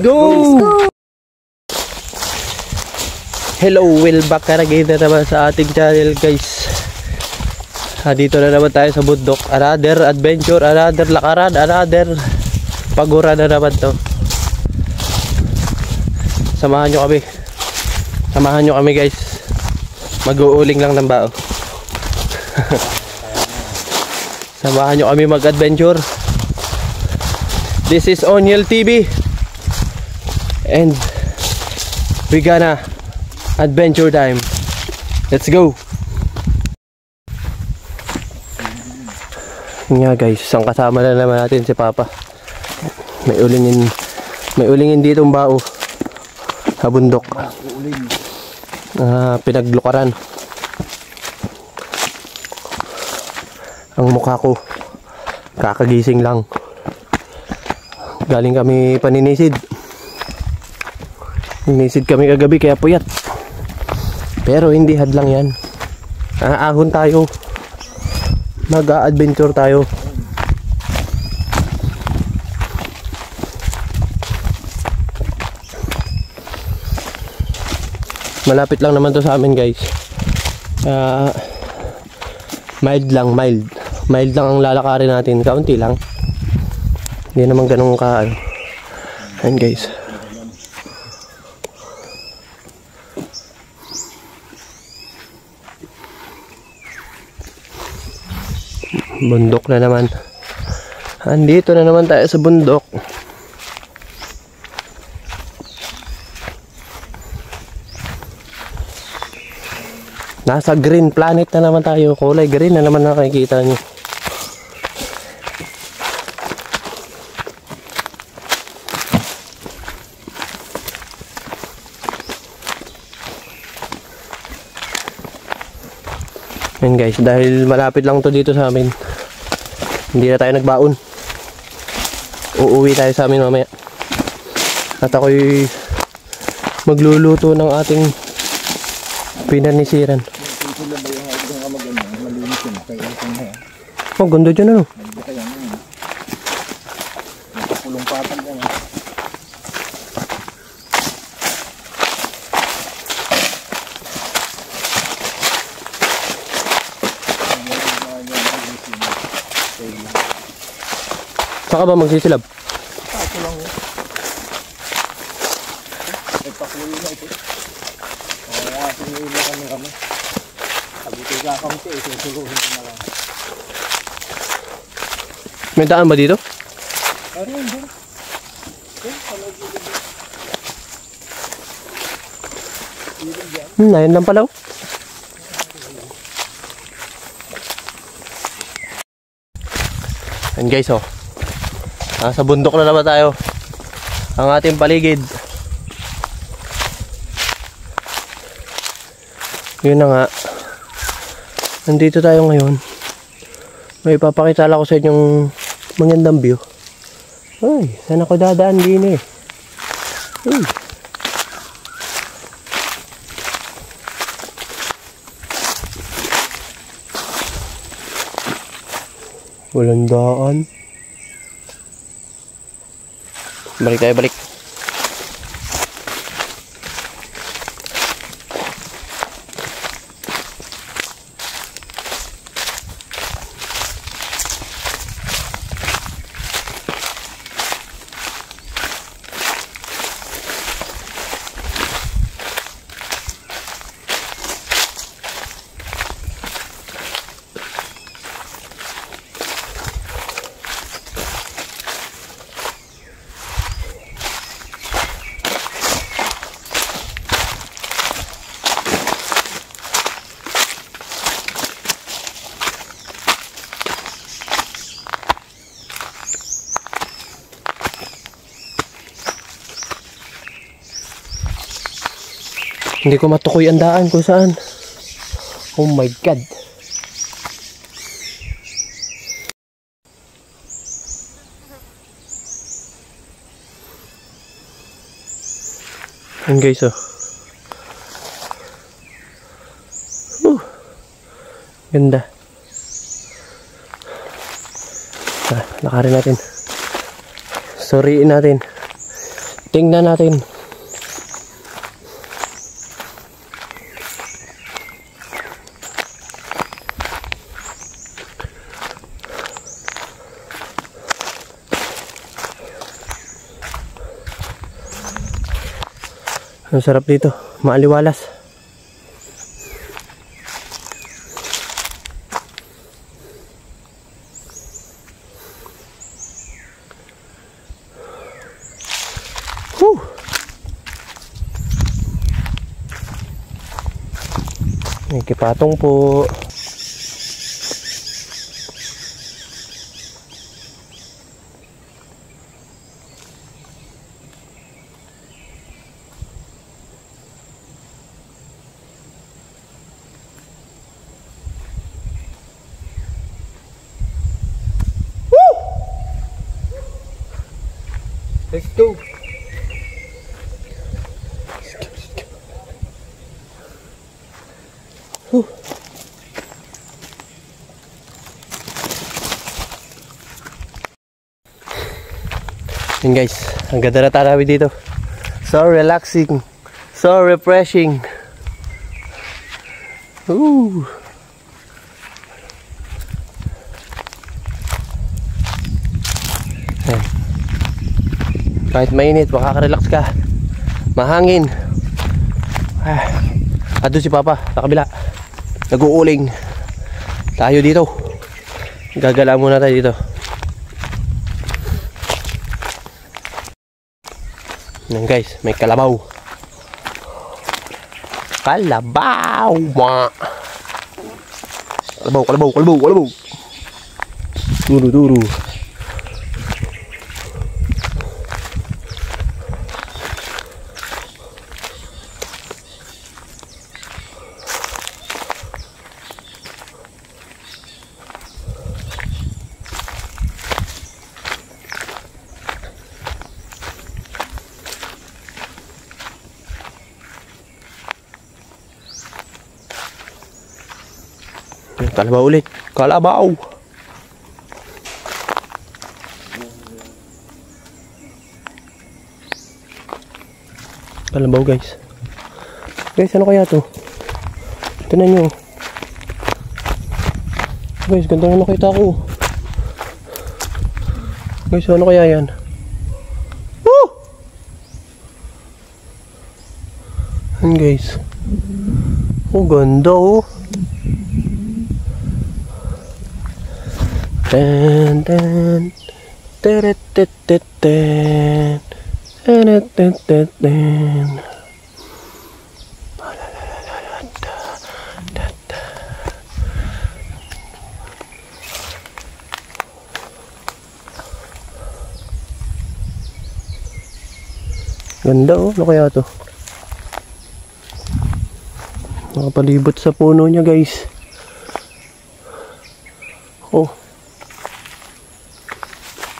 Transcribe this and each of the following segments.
go! Hello, welcome back again na naman sa ating channel guys. Dito na naman tayo sa bundok. Another adventure, another lakaran, another pagura na naman to. Samahan nyo kami. Samahan nyo kami guys. Mag-uuling lang ng bao. Samahan nyo kami mag-adventure. This is Oniel TV. And we gonna adventure time. Let's go. Nga guys, isang kasama na naman natin si Papa. May ulingin dito ang bao sa bundok. Pinaglukaran. Ang mukha ko kakagising lang. Galing kami paninisid. Ninisid kami kagabi kaya puyat. Pero hindi hadlang yan. Ahon tayo. Mag-a-adventure tayo. Malapit lang naman to sa amin guys. Mild lang, mild. Mild lang ang lalakarin natin. Kaunti lang. Hindi naman ganun ka ano. Ayan guys. Bundok na naman. Andito na naman tayo sa bundok. Nasa green planet na naman tayo. Kulay green na naman nakikita nyo. Yan guys, dahil malapit lang to dito sa amin, hindi na tayo nagbaon. Uuwi tayo sa amin mamaya. At ako'y magluluto ng ating pinanisiran. Oh, ganda dyan ano. Pulong patang yan. Saka ba magsisilab? Ako lang yun. May pakulo na ito. Kaya sinuhin na kami. Sabuti ka kamti, susuruhin ko na lang. May daan ba dito? Ano yun dyan? Ayun lang pala. And guys, oh. Nasa bundok na naman tayo. Ang ating paligid. Yun na nga. Nandito tayo ngayon. May ipapakita lang ko sa inyong magandang view. Ay, saan ako dadaan din eh. Uy. Walang daan. Balik tayo, balik. Hindi ko matukoy ang daan kung saan. Oh my God. Ayan guys, oh. Ganda. Lakarin natin. Sorryin natin. Tingnan natin. Ang sarap dito, maaliwalas. Whew. May kipatong po. Let's go. Yun guys, ang ganda na tarawih dito. So relaxing, so refreshing. Ooh. Ayan. Kahit mainit, makaka-relax ka. Mahangin. Ado si Papa sa kabila. Nag-uuling. Tayo dito. Gagala muna tayo dito. Yan guys, may kalabaw. Kalabaw! Kalabaw, kalabaw, kalabaw, kalabaw. Turu, turu. Kalabaw ulit. Kalabaw. Kalabaw guys. Guys, ano kaya to? Tignan nyo. Guys, ganda na nakita ko. Guys, ano kaya yan? Woo! Yan guys. Oh, ganda oh. Tan tan teret tet tet tan teret tet tet tan. Ganda oh, ano kaya to? Nakapalibot sa puno niya guys. Oh,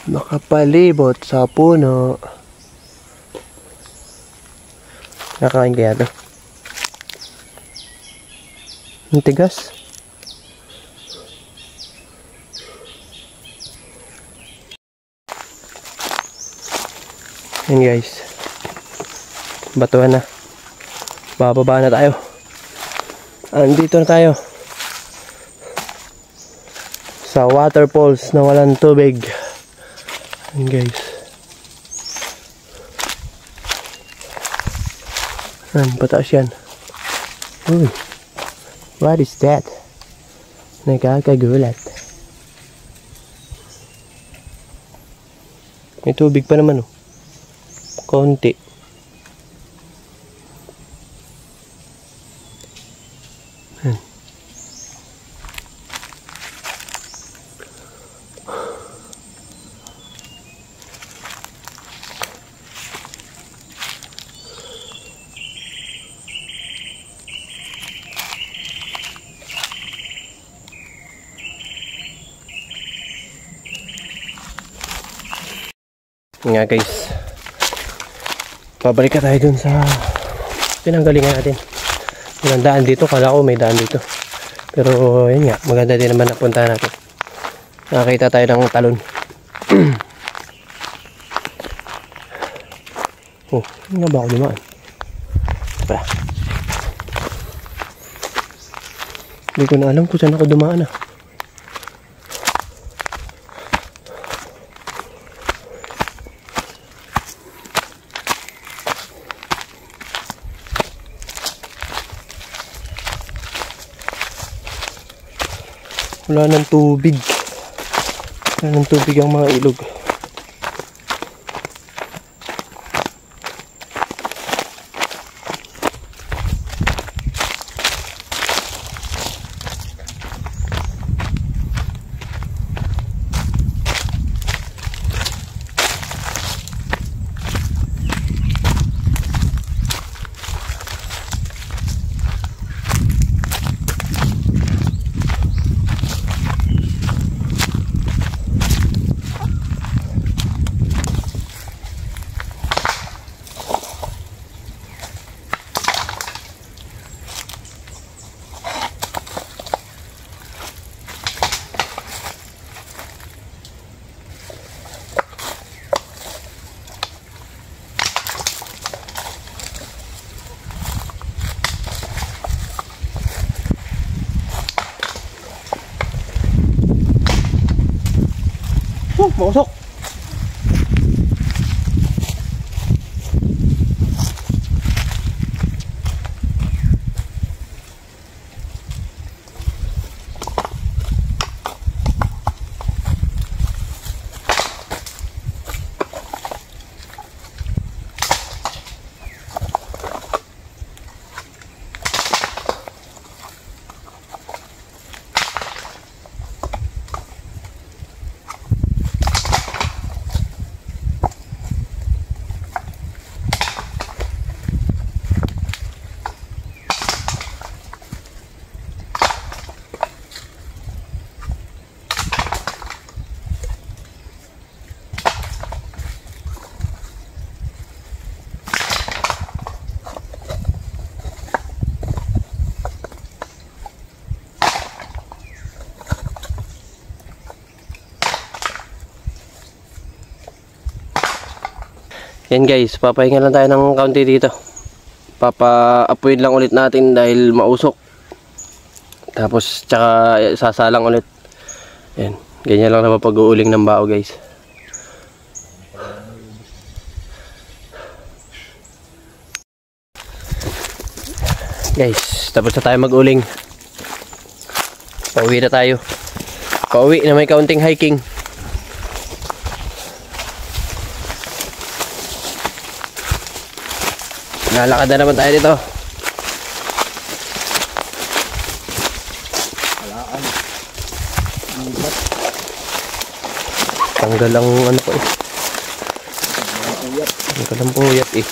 nakapalibot sa puno. Nakain kaya to? Ang tigas. Yan guys, batuhan na. Bababa na tayo. Andito na tayo sa waterfalls na walang tubig. Yan guys. Pataas yan. Uy, what is that? Nakakagulat. May tubig pa naman oh. Konti. Nga guys, pabalik ka tayo dun sa pinanggalingan natin. Walang daan dito, kala ko may daan dito, pero yun nga, maganda din naman napunta natin. Nakakita tayo ng talon. Oh, hindi nga ba ako dumaan? Ba? Hindi ko na alam kung saan ako dumaan ah. Wala ng tubig. Wala ng tubig ang mga ilog. Mausok. Yan guys, papahinga lang tayo ng kaunti dito. Papa-apuin lang ulit natin dahil mausok. Tapos tsaka sasalang ulit. Yan, ganyan lang na pag-uuling ng bao guys. Guys, tapos na tayo mag-uling. Pauwi na tayo. Pauwi na may kaunting hiking. Nalakad na naman tayo dito. Tanggal ang ano ko eh. Tanggal ang puyat eh.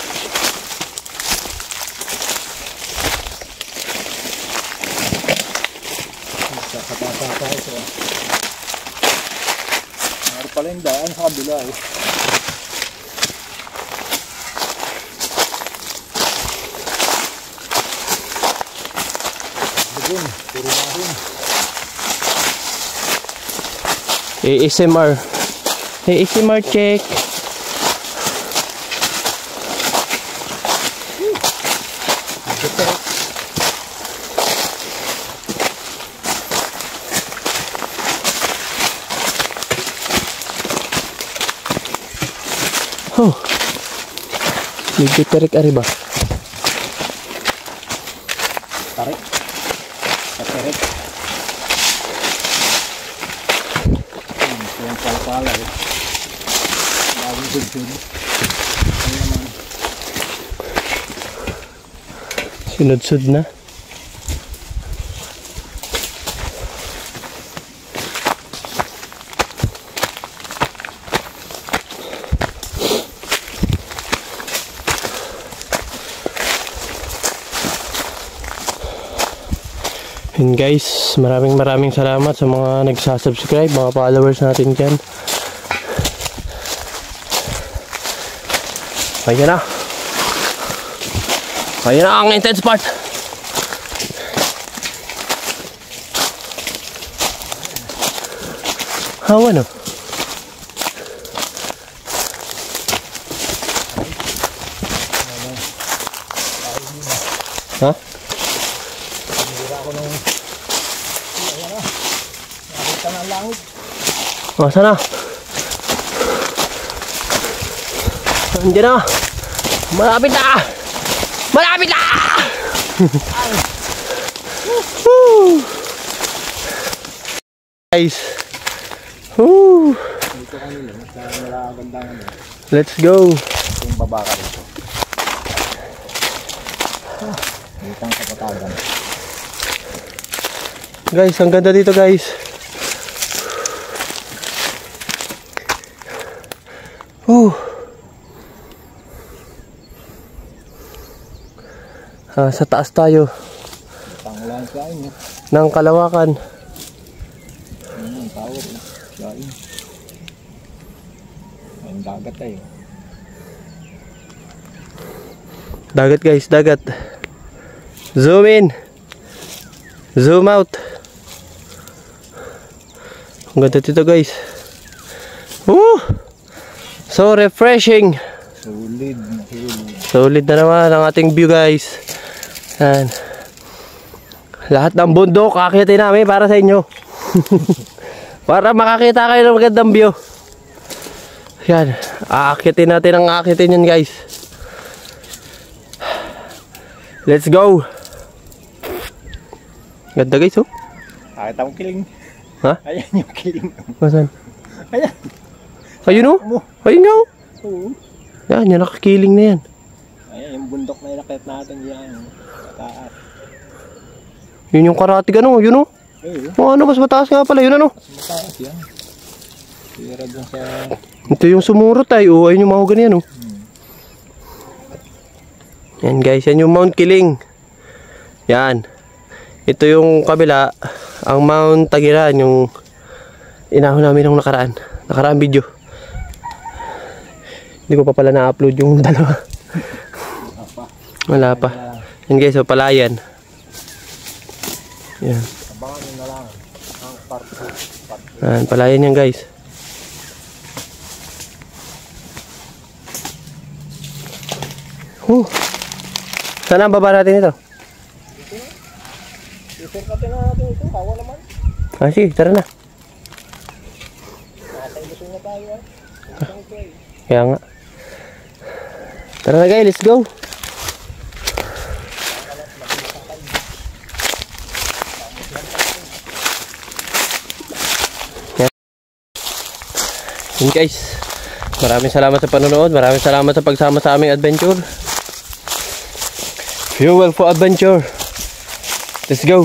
Meron pala yung daan sa kabila eh. ASMR. ASMR check. Oh. Medyo tarik arriba. Tarik. Tarik. Yung pala eh. Lagi sud-sud. Ano naman. Sunod-sud na. And guys, maraming salamat sa mga nagsasubscribe, mga followers natin dyan. Ayan na. Ayan na ang intense part. Hawa no. Ha? Hindi ako nung... Ayan na. Nakita na ang langit. O, sana? Andiyan na. Malapit na! Malapit na! Woo! Guys. Woo! Dito kanila. Malagandang ano. Let's go. Yung baba ka dito. Dito ang kapatagan. Guys, ang ganda dito guys. Sa taas tayo Pangulan sa inyo. ng Kalawakan. Ano ang tawag? Sain. Ang dagat tayo. Dagat guys, dagat. Zoom in. Zoom out. Ang ganda dito guys. Woo! So refreshing. Solid na solid. Solid na naman ang ating view guys. Yan. Lahat ng bundok akitin namin para sa inyo. Para makakita kayo ng magandang view. Yan. Aakitin natin ang aakitin yan guys. Let's go. Ganda guys oh. Nakita mo kiling. Ha? Ayan yung kiling. Masan? Ayan. Ayun oh. Ayun nga oh. Oo. Yan, yan nakakiling na yan. Ayan yung bundok na inakit natin dyan. Mataas. Yun yung karatig ano, yun oh. Eh, Oh, ano, mas mataas nga pala, yun ano. mataas yan. Tira dun sa... Ito yung sumurot ay, oh, ayun yung mahogany yan oh. Yan guys, yan yung Mount Kiling. Yan. Ito yung kabila, ang Mount Tagiran, yung inahon namin ng nakaraan video. Hindi ko pa pala na-upload yung dalawa. Wala pa. Yan guys, so palayan. Yan. Abangan nyo na lang. Ang part 2. Yan, palayan yan guys. Saan ang baba natin ito? Isurkatin na natin ito. Kawa naman. Ah, sige, tara na. Nakatay na tayo ah. Kaya nga. Tara na guys, let's go. Yan guys. Maraming salamat sa panonood. Maraming salamat sa pagsama sa aming adventure. Fuel for adventure. Let's go.